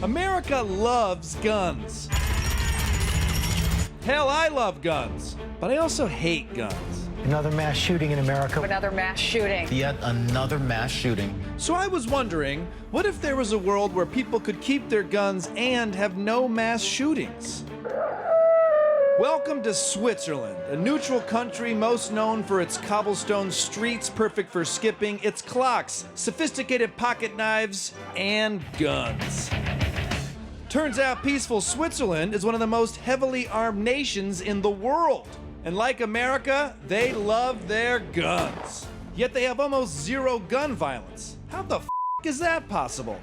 America loves guns. Hell, I love guns, but I also hate guns. Another mass shooting in America. Another mass shooting. Yet another mass shooting. So I was wondering, what if there was a world where people could keep their guns and have no mass shootings? Welcome to Switzerland, a neutral country most known for its cobblestone streets perfect for skipping, its clocks, sophisticated pocket knives, and guns. Turns out peaceful Switzerland is one of the most heavily armed nations in the world. And like America, they love their guns. Yet they have almost zero gun violence. How the f*** is that possible?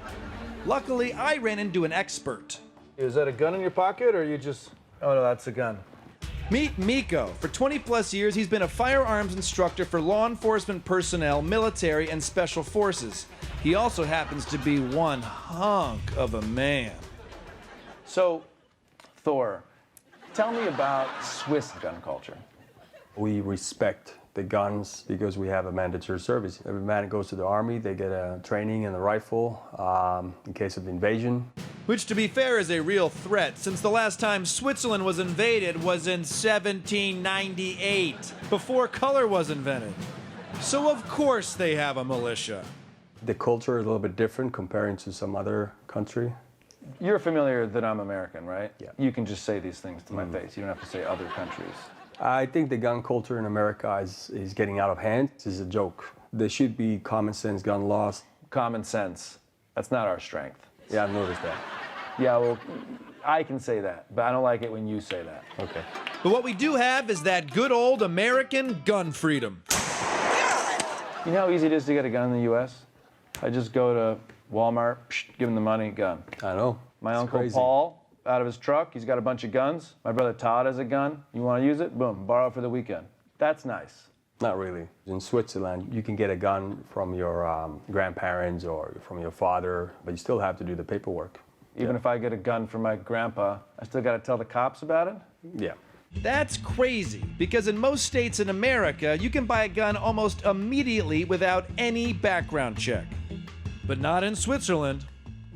Luckily, I ran into an expert. Is that a gun in your pocket, or you just... Oh, no, that's a gun. Meet Miko. For 20 plus years, he's been a firearms instructor for law enforcement personnel, military, and special forces. He also happens to be one hunk of a man. So, Thor, tell me about Swiss gun culture. We respect the guns because we have a mandatory service. Every man that goes to the army, they get a training and a rifle in case of invasion. Which, to be fair, is a real threat, since the last time Switzerland was invaded was in 1798, before color was invented. So of course they have a militia. The culture is a little bit different comparing to some other country. You're familiar that I'm American, right? Yeah. You can just say these things to my face. You don't have to say other countries. I think the gun culture in America is getting out of hand. This is a joke. There should be common sense gun laws. Common sense. That's not our strength. Yeah, I've noticed that. Yeah, well, I can say that, but I don't like it when you say that. Okay. But what we do have is that good old American gun freedom. You know how easy it is to get a gun in the U.S.? I just go to Walmart, give him the money, gun. I know. My It's Uncle crazy. Paul, out of his truck, he's got a bunch of guns. My brother Todd has a gun. You want to use it? Boom, borrow it for the weekend. That's nice. Not really. In Switzerland, you can get a gun from your grandparents or from your father, but you still have to do the paperwork. Even if I get a gun from my grandpa, I still got to tell the cops about it? Yeah. That's crazy, because in most states in America, you can buy a gun almost immediately without any background check. But not in Switzerland.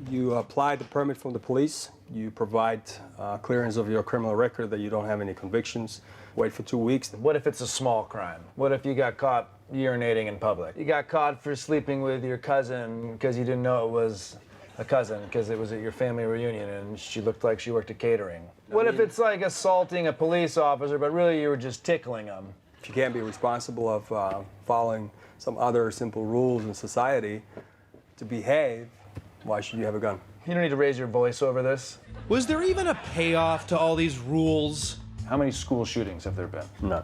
You apply the permit from the police. You provide clearance of your criminal record that you don't have any convictions. Wait for 2 weeks. What if it's a small crime? What if you got caught urinating in public? You got caught for sleeping with your cousin because you didn't know it was a cousin because it was at your family reunion and she looked like she worked at catering. What if it's like assaulting a police officer, but really you were just tickling them? If you can't be responsible of following some other simple rules in society to behave, why should you have a gun? You don't need to raise your voice over this. Was there even a payoff to all these rules? How many school shootings have there been? None.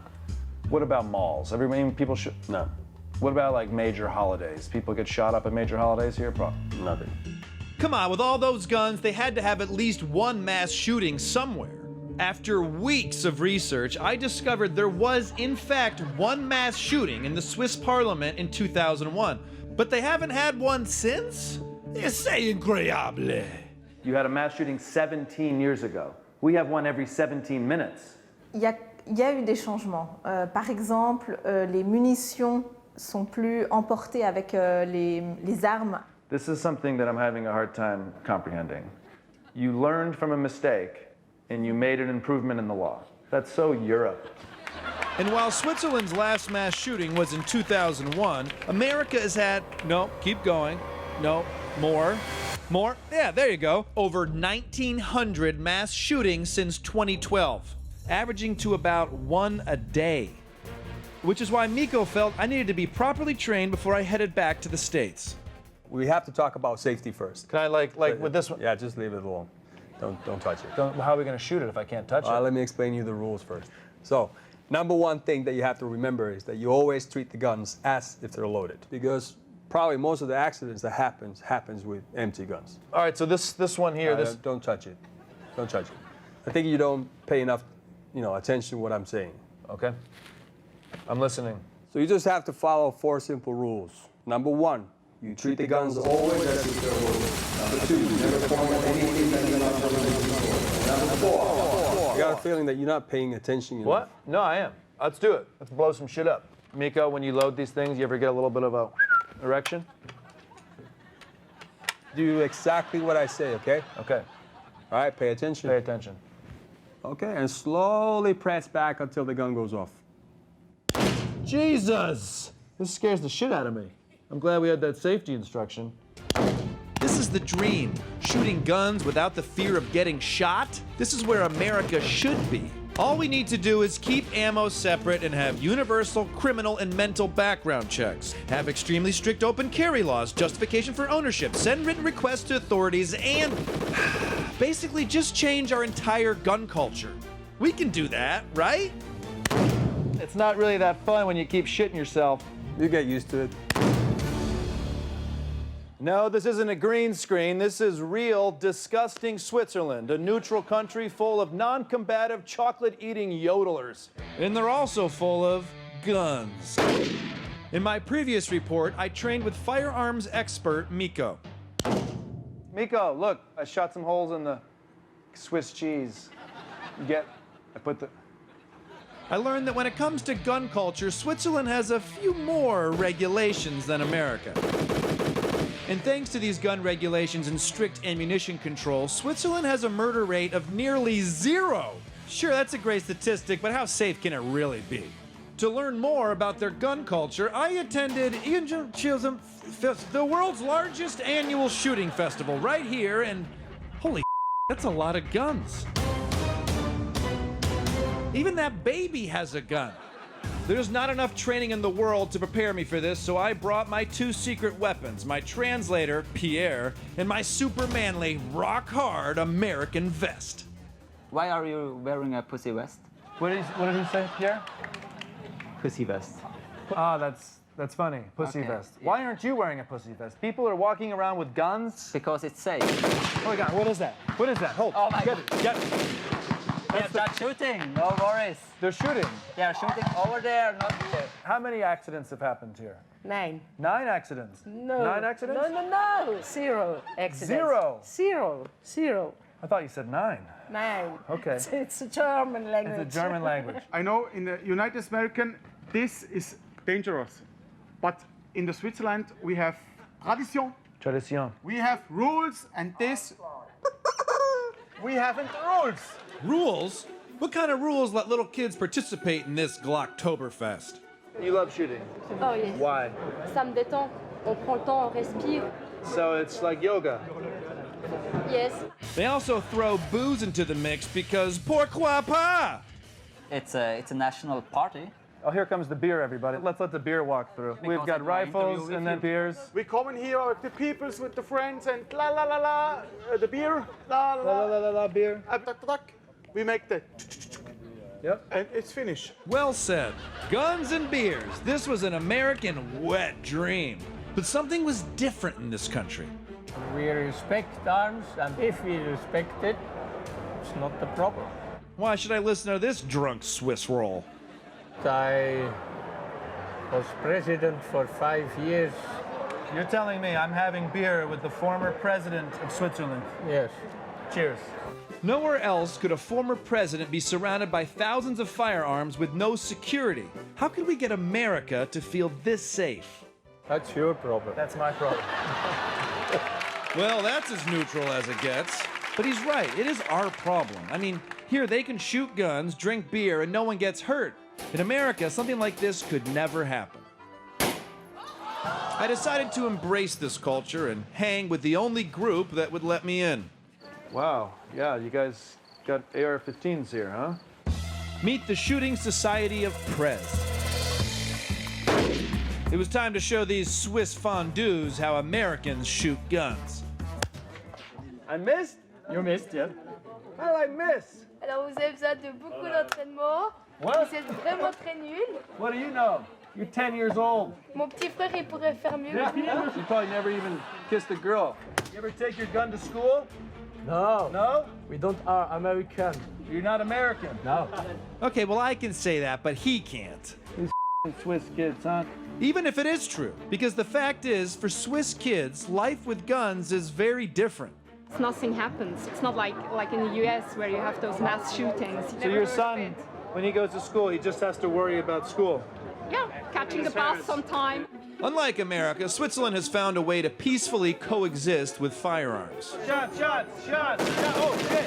What about malls? People shoot? None. What about like major holidays? People get shot up at major holidays here? Nothing. Come on, with all those guns, they had to have at least one mass shooting somewhere. After weeks of research, I discovered there was, in fact, one mass shooting in the Swiss parliament in 2001. But they haven't had one since? C'est incroyable. You had a mass shooting 17 years ago. We have one every 17 minutes. Il y a eu des changements. Par exemple, les munitions sont plus emportées avec les armes. This is something that I'm having a hard time comprehending. You learned from a mistake, and you made an improvement in the law. That's so Europe. And while Switzerland's last mass shooting was in 2001, America has had, no, keep going, no, more, yeah, there you go, over 1,900 mass shootings since 2012, averaging to about one a day. Which is why Miko felt I needed to be properly trained before I headed back to the States. We have to talk about safety first. Can I like with this one? Yeah, just leave it alone. Don't touch it. How are we going to shoot it if I can't touch it? Let me explain you the rules first. So, number one thing that you have to remember is that you always treat the guns as if they're loaded, because probably most of the accidents that happens with empty guns. All right, so this one here, Don't touch it. Don't touch it. I think you don't pay enough, attention to what I'm saying. Okay. I'm listening. So you just have to follow 4 simple rules. Number 1, you treat the guns always as if they're loaded. Number 2, you never point at anything that you're not supposed to. Number 4, you got a feeling that you're not paying attention enough. What? No, I am. Let's do it. Let's blow some shit up. Miko, when you load these things, you ever get a little bit of a erection? do exactly what I say, okay? Okay. All right, pay attention. Pay attention. Okay, and slowly press back until the gun goes off. Jesus! This scares the shit out of me. I'm glad we had that safety instruction. This is the dream. Shooting guns without the fear of getting shot? This is where America should be. All we need to do is keep ammo separate and have universal criminal and mental background checks. Have extremely strict open carry laws, justification for ownership, send written requests to authorities, and basically just change our entire gun culture. We can do that, right? It's not really that fun when you keep shitting yourself. You get used to it. No, this isn't a green screen. This is real, disgusting Switzerland, a neutral country full of non-combative, chocolate-eating yodelers. And they're also full of guns. In my previous report, I trained with firearms expert Miko. Miko, look, I shot some holes in the Swiss cheese. I learned that when it comes to gun culture, Switzerland has a few more regulations than America. And thanks to these gun regulations and strict ammunition control, Switzerland has a murder rate of nearly 0. Sure, that's a great statistic, but how safe can it really be? To learn more about their gun culture, I attended the world's largest annual shooting festival right here, and holy that's a lot of guns. Even that baby has a gun. There's not enough training in the world to prepare me for this, so I brought my 2 secret weapons, my translator, Pierre, and my super manly, rock-hard American vest. Why are you wearing a pussy vest? What did he say, Pierre? Pussy vest. Ah, that's funny. Pussy Okay. vest. Why aren't you wearing a pussy vest? People are walking around with guns. Because it's safe. Oh my God, what is that? What is that? Hold. Oh my Get God. it. Get it. They start shooting, no worries. They're shooting. They are shooting over there, not here. How many accidents have happened here? 9. 9 accidents. No. 9 accidents? No. 0 accidents. 0. 0. I thought you said 9. 9. Okay. It's a German language. It's a German language. I know in the United American this is dangerous, but in the Switzerland we have tradition, Tradition. we have rules, and this we haven't rules. Rules? What kind of rules let little kids participate in this Glocktoberfest? You love shooting. Oh yes. Why? Ça me détend. On prend le temps, on respire. So it's like yoga. Yes. They also throw booze into the mix because pourquoi pas? It's a national party. Oh, here comes the beer, everybody. Let's let the beer walk through. We've got at my rifles interview and with then beers. We come in here with the peoples, with the friends, and la la la la, the beer, la la La la la la beer. We make the Yep. and it's finished. Well said. Guns and beers. This was an American wet dream. But something was different in this country. We respect arms, and if we respect it, it's not a problem. Why should I listen to this drunk Swiss roll? I was president for 5 years. You're telling me I'm having beer with the former president of Switzerland. Yes. Cheers. Nowhere else could a former president be surrounded by thousands of firearms with no security. How could we get America to feel this safe? That's your problem. That's my problem. Well, that's as neutral as it gets. But he's right, it is our problem. I mean, here they can shoot guns, drink beer, and no one gets hurt. In America, something like this could never happen. I decided to embrace this culture and hang with the only group that would let me in. Wow. Yeah, you guys got AR-15s here, huh? Meet the Shooting Society of Prez. It was time to show these Swiss fondues how Americans shoot guns. I missed? You missed, yeah? How did I miss? Alors vous avez besoin de beaucoup d'entraînement. What? Vous êtes vraiment très nul. What do you know? You're 10 years old. Mon petit frère, il pourrait faire mieux. You probably never even kissed a girl. You ever take your gun to school? No. No? We don't are American. You're not American. No. Okay, well, I can say that, but he can't. Swiss kids, huh? Even if it is true, because the fact is, for Swiss kids, life with guns is very different. Nothing happens. It's not like in the US where you have those mass shootings. So your son, when he goes to school, he just has to worry about school. Yeah, catching the bus on time. Unlike America, Switzerland has found a way to peacefully coexist with firearms. Shots! Oh, shit!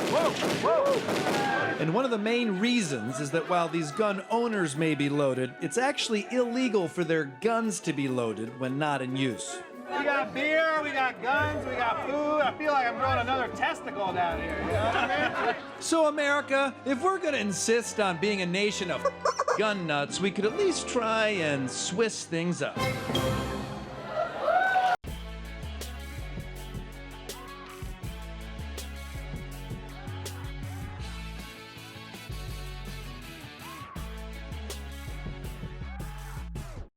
Whoa! And one of the main reasons is that while these gun owners may be loaded, it's actually illegal for their guns to be loaded when not in use. We got beer, we got guns, we got food. I feel like I'm growing another testicle down here, you know what I mean? So America, if we're gonna insist on being a nation of gun nuts, we could at least try and Swiss things up.